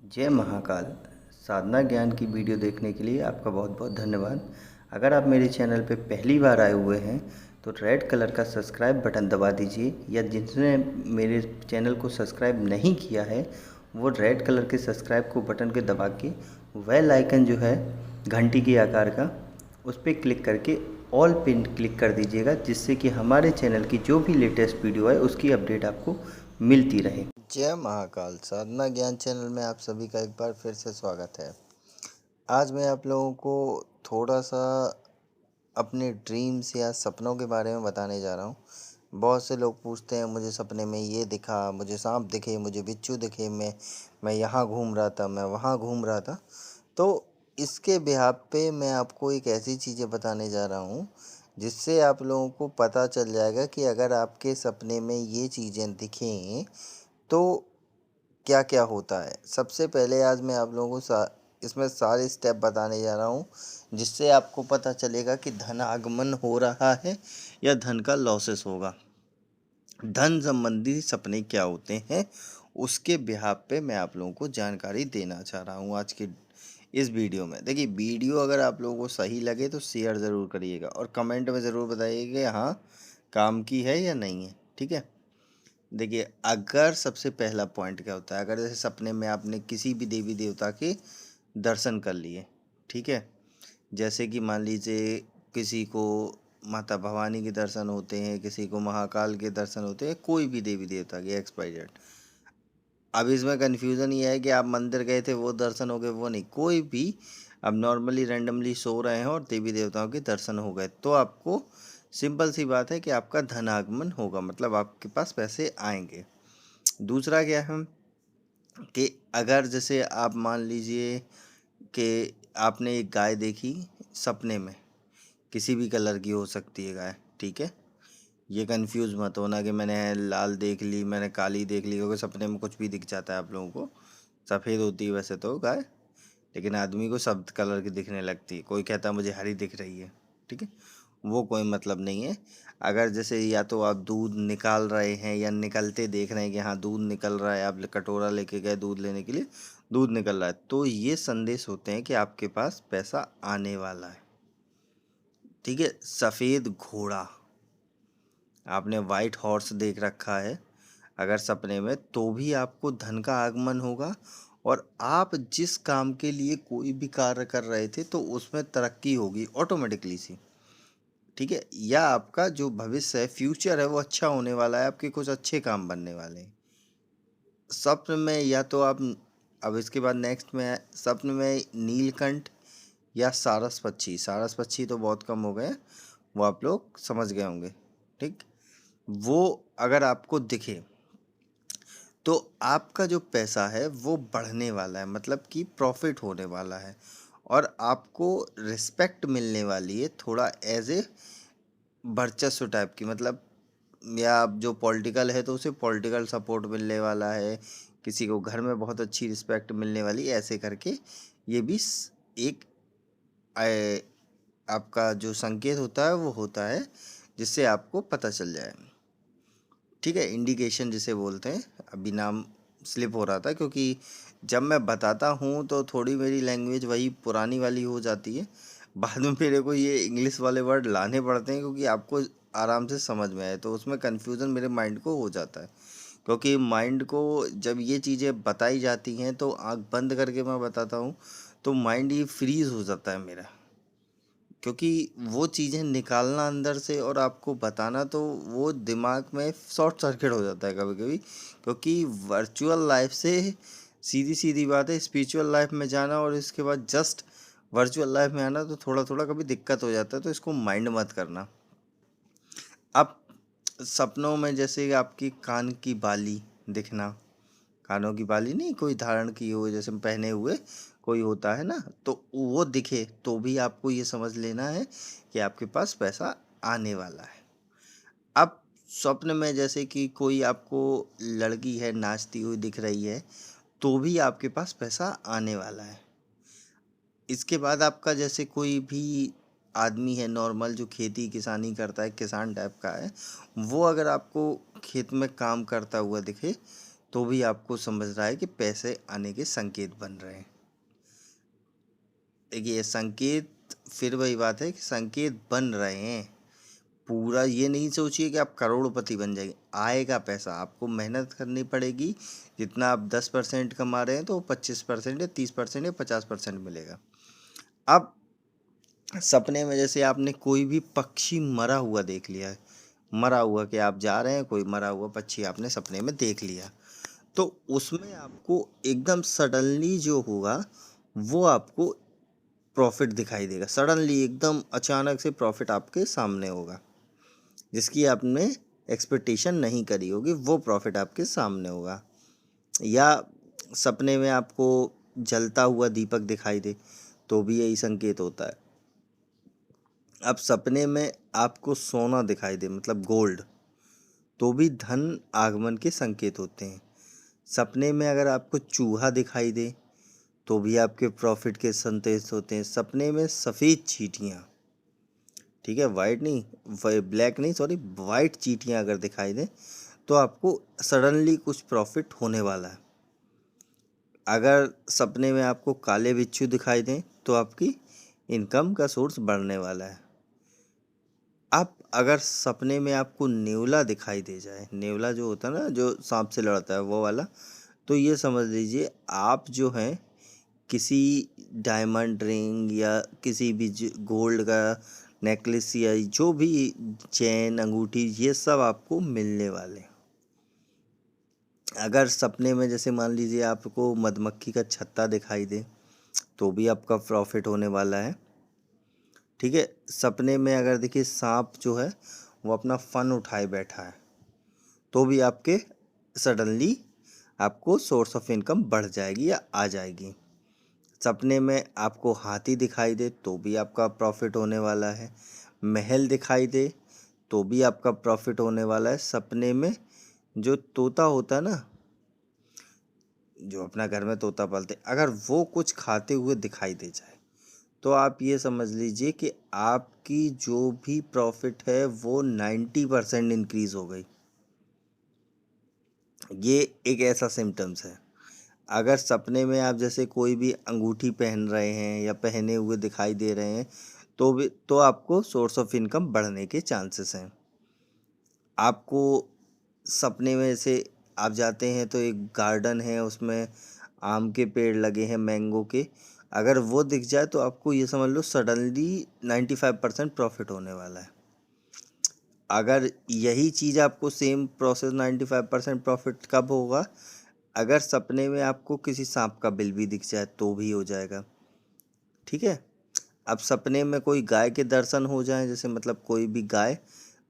जय महाकाल। साधना ज्ञान की वीडियो देखने के लिए आपका बहुत बहुत धन्यवाद। अगर आप मेरे चैनल पे पहली बार आए हुए हैं तो रेड कलर का सब्सक्राइब बटन दबा दीजिए, या जिसने मेरे चैनल को सब्सक्राइब नहीं किया है वो रेड कलर के सब्सक्राइब को बटन के दबा के बेल आइकन जो है घंटी के आकार का, उस पर क्लिक करके ऑल पिन क्लिक कर दीजिएगा, जिससे कि हमारे चैनल की जो भी लेटेस्ट वीडियो है उसकी अपडेट आपको मिलती रहे। जय महाकाल। साधना ज्ञान चैनल में आप सभी का एक बार फिर से स्वागत है। आज मैं आप लोगों को थोड़ा सा अपने ड्रीम्स या सपनों के बारे में बताने जा रहा हूँ। बहुत से लोग पूछते हैं मुझे सपने में ये दिखा, मुझे सांप दिखे, मुझे बिच्छू दिखे, मैं यहाँ घूम रहा था, मैं वहाँ घूम रहा था। तो इसके बिहाफ पे मैं आपको एक ऐसी चीज़ें बताने जा रहा हूँ जिससे आप लोगों को पता चल जाएगा कि अगर आपके सपने में ये चीज़ें दिखें तो क्या क्या होता है। सबसे पहले आज मैं आप लोगों को इसमें सारे स्टेप बताने जा रहा हूँ जिससे आपको पता चलेगा कि धन आगमन हो रहा है या धन का लॉसेस होगा। धन संबंधी सपने क्या होते हैं उसके बिहाफ पे मैं आप लोगों को जानकारी देना चाह रहा हूँ आज के इस वीडियो में। देखिए, वीडियो अगर आप लोगों को सही लगे तो शेयर ज़रूर करिएगा और कमेंट में ज़रूर बताइएगा कि हाँ काम की है या नहीं है। ठीक है। देखिए, अगर सबसे पहला पॉइंट क्या होता है, अगर जैसे सपने में आपने किसी भी देवी देवता के दर्शन कर लिए, ठीक है, जैसे कि मान लीजिए किसी को माता भवानी के दर्शन होते हैं, किसी को महाकाल के दर्शन होते हैं, कोई भी देवी देवता के XYZ। अब इसमें कन्फ्यूज़न ये है कि आप मंदिर गए थे वो दर्शन हो गए, वो नहीं, कोई भी अब नॉर्मली रैंडमली सो रहे हैं और देवी देवताओं के दर्शन हो गए तो आपको सिंपल सी बात है कि आपका धन आगमन होगा, मतलब आपके पास पैसे आएंगे। दूसरा क्या है कि अगर जैसे आप मान लीजिए कि आपने एक गाय देखी सपने में, किसी भी कलर की हो सकती है गाय, ठीक है। ये कंफ्यूज मत होना कि मैंने लाल देख ली, मैंने काली देख ली, क्योंकि सपने में कुछ भी दिख जाता है आप लोगों को। सफ़ेद होती है वैसे तो गाय, लेकिन आदमी को सब कलर की दिखने लगती है। कोई कहता है मुझे हरी दिख रही है, ठीक है, वो कोई मतलब नहीं है। अगर जैसे या तो आप दूध निकाल रहे हैं या निकलते देख रहे हैं कि हाँ दूध निकल रहा है, आप कटोरा लेके गए दूध लेने के लिए, दूध निकल रहा है, तो ये संदेश होते हैं कि आपके पास पैसा आने वाला है। ठीक है। सफ़ेद घोड़ा, आपने वाइट हॉर्स देख रखा है अगर सपने में, तो भी आपको धन का आगमन होगा और आप जिस काम के लिए कोई भी कार्य कर रहे थे तो उसमें तरक्की होगी ऑटोमेटिकली सी। ठीक है। या आपका जो भविष्य है, फ्यूचर है, वो अच्छा होने वाला है, आपके कुछ अच्छे काम बनने वाले हैं स्वप्न में। या तो आप, अब इसके बाद नेक्स्ट में स्वप्न में नीलकंठ या सारस पक्षी, सारस पक्षी तो बहुत कम हो गए, वो आप लोग समझ गए होंगे। ठीक। वो अगर आपको दिखे तो आपका जो पैसा है वो बढ़ने वाला है, मतलब कि प्रॉफिट होने वाला है और आपको रिस्पेक्ट मिलने वाली है, थोड़ा एज ए वर्चस्व टाइप की, मतलब या आप जो पॉलिटिकल है तो उसे पॉलिटिकल सपोर्ट मिलने वाला है, किसी को घर में बहुत अच्छी रिस्पेक्ट मिलने वाली, ऐसे करके ये भी एक आपका जो संकेत होता है वो होता है जिससे आपको पता चल जाए। ठीक है। इंडिकेशन जिसे बोलते हैं। अभी नाम स्लिप हो रहा था क्योंकि जब मैं बताता हूँ तो थोड़ी मेरी लैंग्वेज वही पुरानी वाली हो जाती है, बाद में मेरे को ये इंग्लिश वाले वर्ड लाने पड़ते हैं क्योंकि आपको आराम से समझ में आए, तो उसमें कन्फ्यूज़न मेरे माइंड को हो जाता है। क्योंकि माइंड को जब ये चीज़ें बताई जाती हैं तो आँख बंद करके मैं बताता हूँ तो माइंड ये फ्रीज़ हो जाता है मेरा, क्योंकि वो चीज़ें निकालना अंदर से और आपको बताना तो वो दिमाग में शॉर्ट सर्किट हो जाता है कभी कभी, क्योंकि वर्चुअल लाइफ से सीधी सीधी बात है स्पिरिचुअल लाइफ में जाना और इसके बाद जस्ट वर्चुअल लाइफ में आना तो थोड़ा थोड़ा कभी दिक्कत हो जाता है, तो इसको माइंड मत करना। अब सपनों में जैसे आपकी कान की बाली दिखना, कानों की बाली नहीं, कोई धारण की हो जैसे पहने हुए कोई होता है ना, तो वो दिखे तो भी आपको ये समझ लेना है कि आपके पास पैसा आने वाला है। अब स्वप्न में जैसे कि कोई आपको लड़की है नाचती हुई दिख रही है तो भी आपके पास पैसा आने वाला है। इसके बाद आपका जैसे कोई भी आदमी है नॉर्मल जो खेती किसानी करता है, किसान टाइप का है, वो अगर आपको खेत में काम करता हुआ दिखे तो भी आपको समझ रहा है कि पैसे आने के संकेत बन रहे हैं। देखिए संकेत, फिर वही बात है कि संकेत बन रहे हैं। पूरा ये नहीं सोचिए कि आप करोड़पति बन जाएंगे। आएगा पैसा, आपको मेहनत करनी पड़ेगी। जितना आप 10% कमा रहे हैं तो 25% या 30% या 50% मिलेगा। अब सपने में जैसे आपने कोई भी पक्षी मरा हुआ देख लिया है, मरा हुआ कि आप जा रहे हैं, कोई मरा हुआ पक्षी आपने सपने में देख लिया, तो उसमें आपको एकदम सडनली जो होगा वो आपको प्रॉफिट दिखाई देगा। सडनली एकदम अचानक से प्रॉफिट आपके सामने होगा, जिसकी आपने एक्सपेक्टेशन नहीं करी होगी, वो प्रॉफिट आपके सामने होगा। या सपने में आपको जलता हुआ दीपक दिखाई दे तो भी यही संकेत होता है। अब सपने में आपको सोना दिखाई दे, मतलब गोल्ड, तो भी धन आगमन के संकेत होते हैं। सपने में अगर आपको चूहा दिखाई दे तो भी आपके प्रॉफिट के संकेत होते हैं। सपने में सफ़ेद चींटियाँ, ठीक है, वाइट नहीं, ब्लैक नहीं, सॉरी, वाइट चींटियाँ अगर दिखाई दें तो आपको सडनली कुछ प्रॉफिट होने वाला है। अगर सपने में आपको काले बिच्छू दिखाई दें तो आपकी इनकम का सोर्स बढ़ने वाला है। अब अगर सपने में आपको नेवला दिखाई दे जाए, नेवला जो होता है ना, जो सांप से लड़ता है, वो वाला, तो ये समझ लीजिए आप जो हैं किसी डायमंड रिंग या किसी भी गोल्ड का नेकलेस या जो भी चेन, अंगूठी, ये सब आपको मिलने वाले हैं। अगर सपने में जैसे मान लीजिए आपको मधुमक्खी का छत्ता दिखाई दे तो भी आपका प्रॉफिट होने वाला है, ठीक है। सपने में अगर देखिए सांप जो है वो अपना फन उठाए बैठा है तो भी आपके सडनली आपको सोर्स ऑफ इनकम बढ़ जाएगी या आ जाएगी। सपने में आपको हाथी दिखाई दे तो भी आपका प्रॉफिट होने वाला है। महल दिखाई दे तो भी आपका प्रॉफिट होने वाला है। सपने में जो तोता होता है ना, जो अपना घर में तोता पालते, अगर वो कुछ खाते हुए दिखाई दे जाए तो आप ये समझ लीजिए कि आपकी जो भी प्रॉफिट है वो 90% इंक्रीज हो गई। ये एक ऐसा सिम्टम्स है। अगर सपने में आप जैसे कोई भी अंगूठी पहन रहे हैं या पहने हुए दिखाई दे रहे हैं तो आपको सोर्स ऑफ इनकम बढ़ने के चांसेस हैं। आपको सपने में से आप जाते हैं तो एक गार्डन है, उसमें आम के पेड़ लगे हैं, मैंगो के, अगर वो दिख जाए तो आपको ये समझ लो सडनली 95% प्रॉफिट होने वाला है। अगर यही चीज़ आपको सेम प्रोसेस 95% प्रॉफिट कब होगा, अगर सपने में आपको किसी सांप का बिल भी दिख जाए तो भी हो जाएगा, ठीक है। अब सपने में कोई गाय के दर्शन हो जाए, जैसे मतलब कोई भी गाय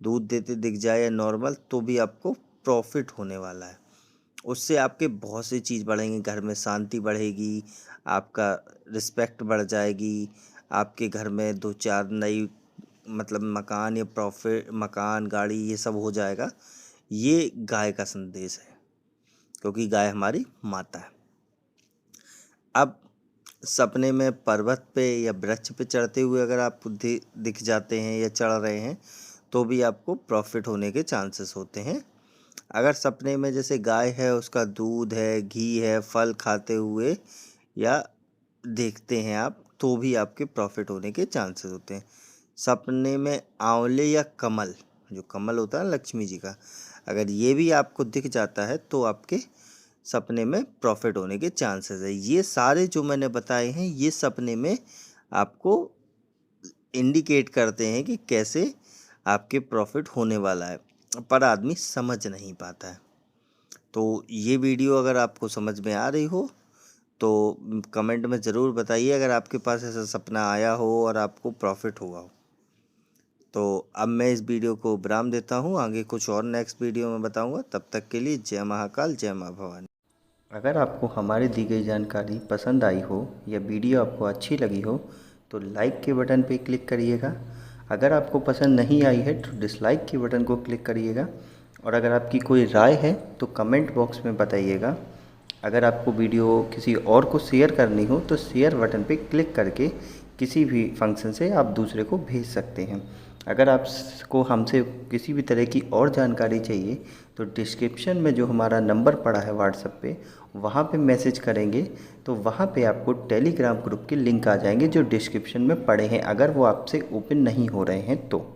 दूध देते दिख जाए या नॉर्मल, तो भी आपको प्रॉफिट होने वाला है। उससे आपके बहुत सी चीज़ बढ़ेंगी, घर में शांति बढ़ेगी, आपका रिस्पेक्ट बढ़ जाएगी, आपके घर में 2-4 नई मतलब मकान या प्रॉफिट, मकान, गाड़ी, ये सब हो जाएगा। ये गाय का संदेश है, क्योंकि गाय हमारी माता है। अब सपने में पर्वत पे या वृक्ष पे चढ़ते हुए अगर आप दिख जाते हैं या चढ़ रहे हैं तो भी आपको प्रॉफिट होने के चांसेस होते हैं। अगर सपने में जैसे गाय है, उसका दूध है, घी है, फल खाते हुए या देखते हैं आप तो भी आपके प्रॉफिट होने के चांसेस होते हैं। सपने में आंवले या कमल, जो कमल होता है लक्ष्मी जी का, अगर ये भी आपको दिख जाता है तो आपके सपने में प्रॉफिट होने के चांसेस है। ये सारे जो मैंने बताए हैं ये सपने में आपको इंडिकेट करते हैं कि कैसे आपके प्रॉफिट होने वाला है, पर आदमी समझ नहीं पाता है। तो ये वीडियो अगर आपको समझ में आ रही हो तो कमेंट में ज़रूर बताइए अगर आपके पास ऐसा सपना आया हो और आपको प्रॉफिट हुआ हो। तो अब मैं इस वीडियो को विराम देता हूँ, आगे कुछ और नेक्स्ट वीडियो में बताऊँगा। तब तक के लिए जय महाकाल, जय माँ भवानी। अगर आपको हमारी दी गई जानकारी पसंद आई हो या वीडियो आपको अच्छी लगी हो तो लाइक के बटन पर क्लिक करिएगा। अगर आपको पसंद नहीं आई है तो डिसलाइक के बटन को क्लिक करिएगा। और अगर आपकी कोई राय है तो कमेंट बॉक्स में बताइएगा। अगर आपको वीडियो किसी और को शेयर करनी हो तो शेयर बटन पर क्लिक करके किसी भी फंक्शन से आप दूसरे को भेज सकते हैं। अगर आपको हमसे किसी भी तरह की और जानकारी चाहिए तो डिस्क्रिप्शन में जो हमारा नंबर पड़ा है व्हाट्सएप पे, वहाँ पे मैसेज करेंगे तो वहाँ पे आपको टेलीग्राम ग्रुप के लिंक आ जाएंगे जो डिस्क्रिप्शन में पड़े हैं, अगर वो आपसे ओपन नहीं हो रहे हैं तो।